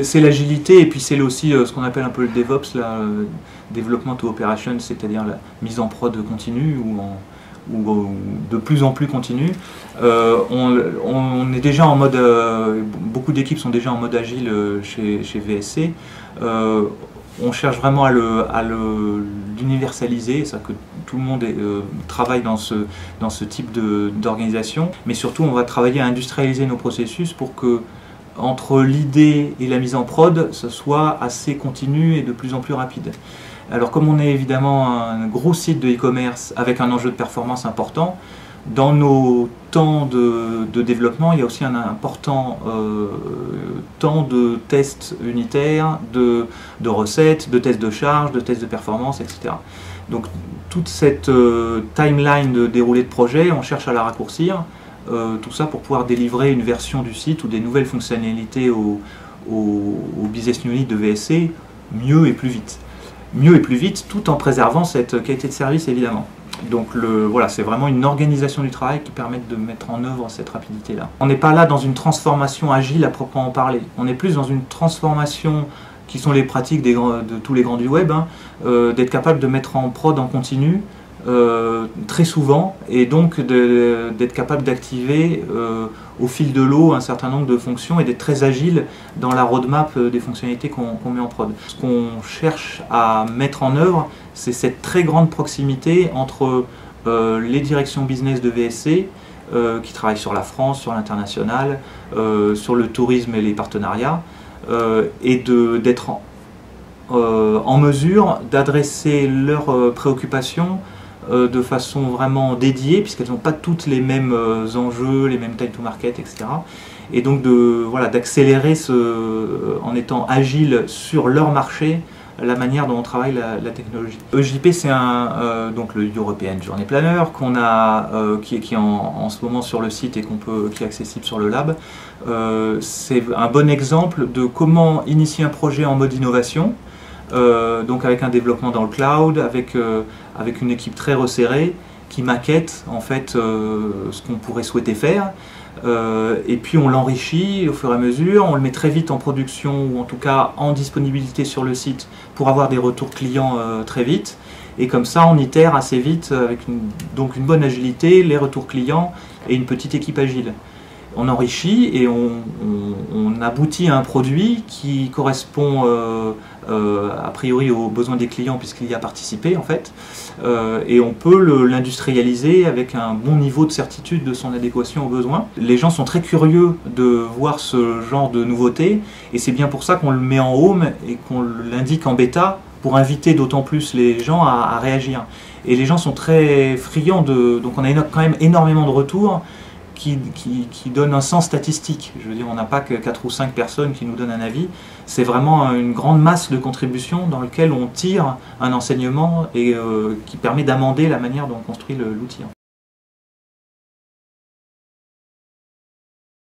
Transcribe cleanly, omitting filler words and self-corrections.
C'est l'agilité et puis c'est aussi ce qu'on appelle un peu le DevOps, là, Development to Operation, c'est-à-dire la mise en prod continue ou de plus en plus continue. On est déjà en mode, beaucoup d'équipes sont déjà en mode agile chez VSC. On cherche vraiment à l'universaliser, c'est-à-dire que tout le monde travaille dans ce type d'organisation, mais surtout on va travailler à industrialiser nos processus pour que entre l'idée et la mise en prod, ce soit assez continu et de plus en plus rapide. Alors comme on est évidemment un gros site de e-commerce avec un enjeu de performance important, dans nos temps de développement, il y a aussi un important temps de tests unitaires, de recettes, de tests de charge, de tests de performance, etc. Donc toute cette timeline de déroulé de projet, on cherche à la raccourcir, tout ça pour pouvoir délivrer une version du site ou des nouvelles fonctionnalités au business unit de VSC mieux et plus vite. Mieux et plus vite, tout en préservant cette qualité de service évidemment. Donc voilà, c'est vraiment une organisation du travail qui permet de mettre en œuvre cette rapidité-là. On n'est pas là dans une transformation agile à proprement parler, on est plus dans une transformation qui sont les pratiques de tous les grands du web, hein, d'être capable de mettre en prod en continu très souvent et donc d'être capable d'activer au fil de l'eau un certain nombre de fonctions et d'être très agile dans la roadmap des fonctionnalités qu'on met en prod. Ce qu'on cherche à mettre en œuvre, c'est cette très grande proximité entre les directions business de VSC qui travaillent sur la France, sur l'international, sur le tourisme et les partenariats, et d'être en mesure d'adresser leurs préoccupations de façon vraiment dédiée, puisqu'elles n'ont pas toutes les mêmes enjeux, les mêmes time to market, etc. Et donc d'accélérer en étant agile sur leur marché, la manière dont on travaille la technologie. EJP, c'est donc le European Journey Planner qu'on a, qui est en ce moment sur le site et qui est accessible sur le lab. C'est un bon exemple de comment initier un projet en mode innovation. Donc avec un développement dans le cloud, avec une équipe très resserrée qui maquette en fait ce qu'on pourrait souhaiter faire, et puis on l'enrichit au fur et à mesure, on le met très vite en production ou en tout cas en disponibilité sur le site pour avoir des retours clients très vite, et comme ça on itère assez vite avec donc une bonne agilité, les retours clients et une petite équipe agile. On enrichit et on aboutit à un produit qui correspond a priori aux besoins des clients puisqu'il y a participé en fait, et on peut l'industrialiser avec un bon niveau de certitude de son adéquation aux besoins. Les gens sont très curieux de voir ce genre de nouveauté et c'est bien pour ça qu'on le met en home et qu'on l'indique en bêta pour inviter d'autant plus les gens à réagir. Et les gens sont très friands donc on a quand même énormément de retours qui donne un sens statistique. Je veux dire, on n'a pas que 4 ou 5 personnes qui nous donnent un avis, c'est vraiment une grande masse de contributions dans laquelle on tire un enseignement et qui permet d'amender la manière dont on construit l'outil.